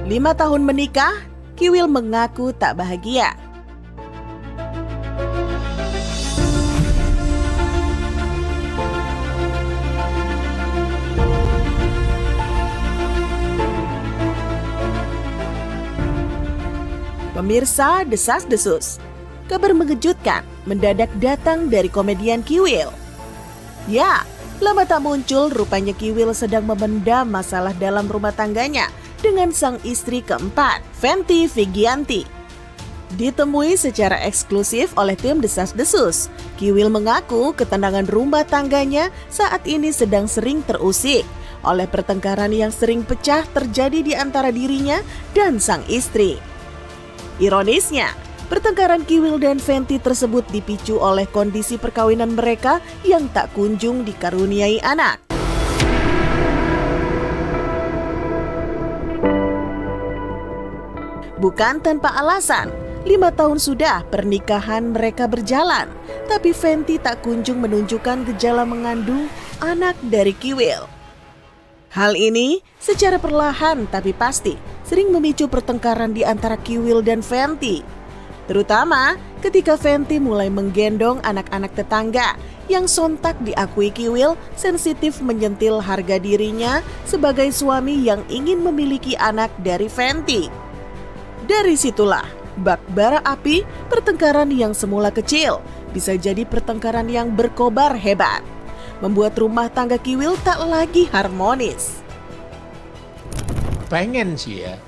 5 tahun menikah, Kiwil mengaku tak bahagia. Pemirsa Desas-Desus, kabar mengejutkan mendadak datang dari komedian Kiwil. Ya, lama tak muncul, rupanya Kiwil sedang memendam masalah dalam rumah tangganya dengan sang istri keempat, Fenty Vigianti. Ditemui secara eksklusif oleh tim Desas-Desus, Kiwil mengaku ketenangan rumah tangganya saat ini sedang sering terusik oleh pertengkaran yang sering pecah terjadi di antara dirinya dan sang istri. Ironisnya, pertengkaran Kiwil dan Fenty tersebut dipicu oleh kondisi perkawinan mereka yang tak kunjung dikaruniai anak. Bukan tanpa alasan, 5 tahun sudah pernikahan mereka berjalan, tapi Fenty tak kunjung menunjukkan gejala mengandung anak dari Kiwil. Hal ini secara perlahan tapi pasti sering memicu pertengkaran di antara Kiwil dan Fenty. Terutama ketika Fenty mulai menggendong anak-anak tetangga yang sontak diakui Kiwil sensitif menyentil harga dirinya sebagai suami yang ingin memiliki anak dari Fenty. Dari situlah bak bara api pertengkaran yang semula kecil bisa jadi pertengkaran yang berkobar hebat, membuat rumah tangga Kiwil tak lagi harmonis. Pengen sih ya,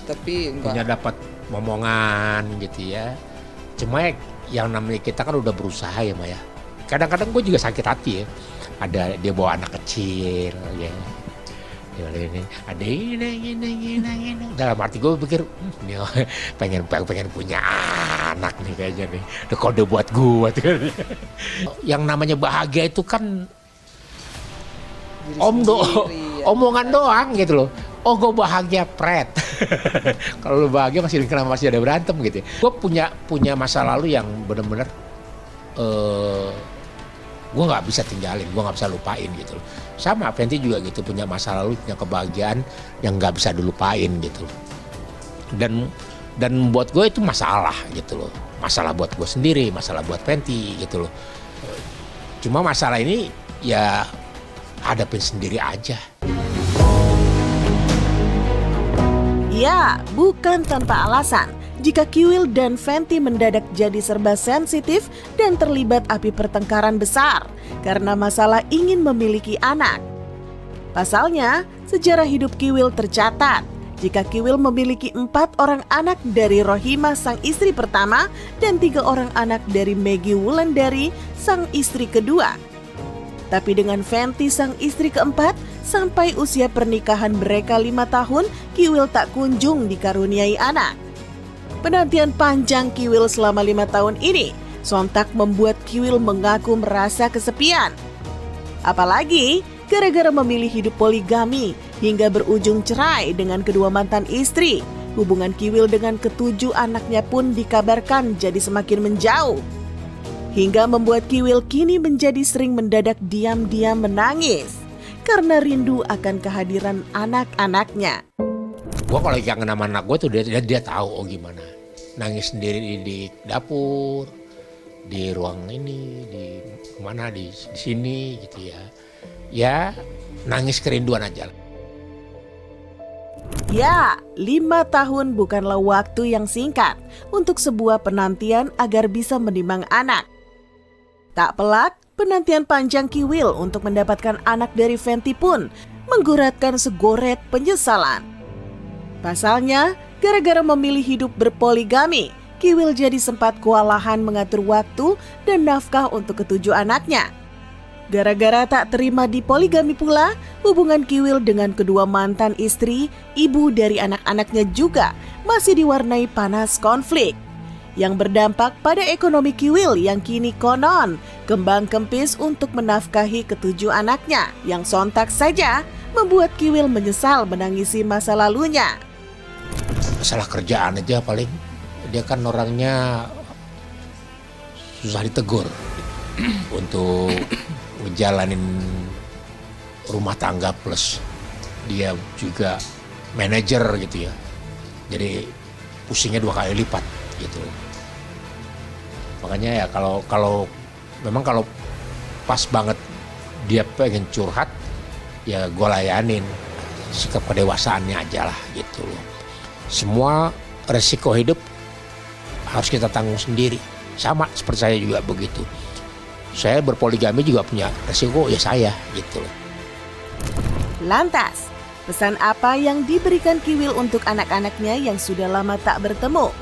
tapi punya dapat momongan gitu ya. Cuma yang namanya kita kan udah berusaha ya Maya. Kadang-kadang gue juga sakit hati ya. Ada dia bawa anak kecil ya. Ada ini. Dalam arti gue pikir pengen punya anak nih kayaknya nih. Ada kode buat gue tuh. Yang namanya bahagia itu kan omongan doang gitu loh. Oh gue bahagia pret. Kalau lu bahagia masih ada berantem gitu. Gue punya masa lalu yang benar-benar gue nggak bisa tinggalin, gue nggak bisa lupain gitu loh. Sama Fenty juga gitu, punya masa lalu, punya kebahagiaan yang nggak bisa dilupain gitu. Dan buat gue itu masalah gitu loh. Masalah buat gue sendiri, masalah buat Fenty gitu loh. Cuma masalah ini ya hadapin sendiri aja. Ya, bukan tanpa alasan jika Kiwil dan Fenty mendadak jadi serba sensitif dan terlibat api pertengkaran besar karena masalah ingin memiliki anak. Pasalnya, sejarah hidup Kiwil tercatat jika Kiwil memiliki 4 orang anak dari Rohimah sang istri pertama dan 3 orang anak dari Maggie Wulandari sang istri kedua. Tapi dengan Fenty sang istri keempat, sampai usia pernikahan mereka 5 tahun, Kiwil tak kunjung dikaruniai anak. Penantian panjang Kiwil selama 5 tahun ini sontak membuat Kiwil mengaku merasa kesepian. Apalagi gara-gara memilih hidup poligami hingga berujung cerai dengan kedua mantan istri, hubungan Kiwil dengan ke-7 anaknya pun dikabarkan jadi semakin menjauh. Hingga membuat Kiwil kini menjadi sering mendadak diam-diam menangis karena rindu akan kehadiran anak-anaknya. Gue kalau kangen sama anak gue tuh dia tahu gimana. Nangis sendiri di dapur, di ruang ini, di mana di sini gitu ya. Ya nangis kerinduan aja. Ya, 5 tahun bukanlah waktu yang singkat untuk sebuah penantian agar bisa menimang anak. Tak pelak, penantian panjang Kiwil untuk mendapatkan anak dari Fenty pun mengguratkan segoret penyesalan. Pasalnya, gara-gara memilih hidup berpoligami, Kiwil jadi sempat kewalahan mengatur waktu dan nafkah untuk ke-7 anaknya. Gara-gara tak terima di poligami pula, hubungan Kiwil dengan kedua mantan istri, ibu dari anak-anaknya juga masih diwarnai panas konflik yang berdampak pada ekonomi Kiwil yang kini konon kembang kempis untuk menafkahi ke-7 anaknya yang sontak saja membuat Kiwil menyesal menangisi masa lalunya. Masalah kerjaan aja paling, dia kan orangnya susah ditegur untuk ngejalanin rumah tangga plus dia juga manajer gitu ya. Jadi pusingnya 2 kali lipat gitu. Makanya ya kalau memang kalau pas banget dia pengen curhat, ya gue layanin, sikap kedewasaannya aja lah gitu loh. Semua resiko hidup harus kita tanggung sendiri. Sama seperti saya juga begitu. Saya berpoligami juga punya resiko ya saya gitu loh. Lantas, pesan apa yang diberikan Kiwil untuk anak-anaknya yang sudah lama tak bertemu?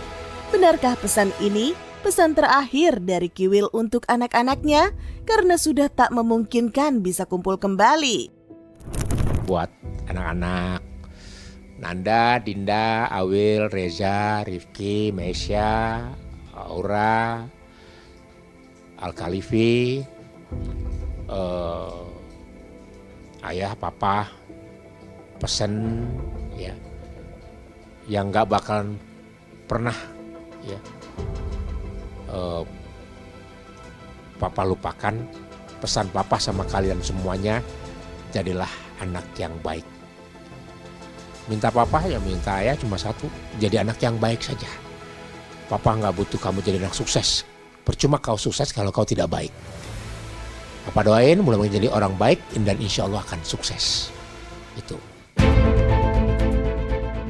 Benarkah pesan ini pesan terakhir dari Kiwil untuk anak-anaknya karena sudah tak memungkinkan bisa kumpul kembali? Buat anak-anak Nanda, Dinda, Awil, Reza, Rifki, Mesya, Aura, Al-Khalifi, ayah, papa, pesen ya, yang gak bakalan pernah ya papa lupakan. Pesan papa sama kalian semuanya, jadilah anak yang baik. Minta papa ya minta ayah cuma satu, jadi anak yang baik saja. Papa gak butuh kamu jadi anak sukses. Percuma kau sukses kalau kau tidak baik. Papa doain mudah-mudahan jadi orang baik dan insya Allah akan sukses. Itu.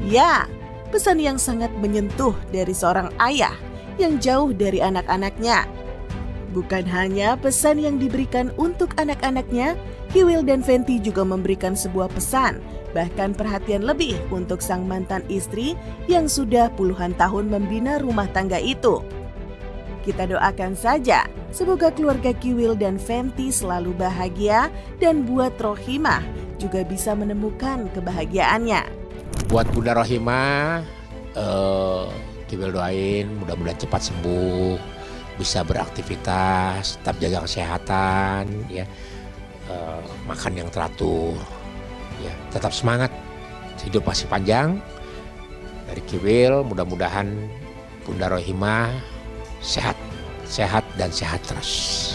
Ya, pesan yang sangat menyentuh dari seorang ayah yang jauh dari anak-anaknya. Bukan hanya pesan yang diberikan untuk anak-anaknya, Kiwil dan Fenty juga memberikan sebuah pesan, bahkan perhatian lebih untuk sang mantan istri yang sudah puluhan tahun membina rumah tangga itu. Kita doakan saja, semoga keluarga Kiwil dan Fenty selalu bahagia dan buat Rohimah juga bisa menemukan kebahagiaannya. Buat Bunda Rohimah, Kiwil doain mudah-mudahan cepat sembuh, bisa beraktivitas, tetap jaga kesehatan, ya, makan yang teratur, ya, tetap semangat, hidup masih panjang. Dari Kiwil, mudah-mudahan Bunda Rohimah sehat dan sehat terus.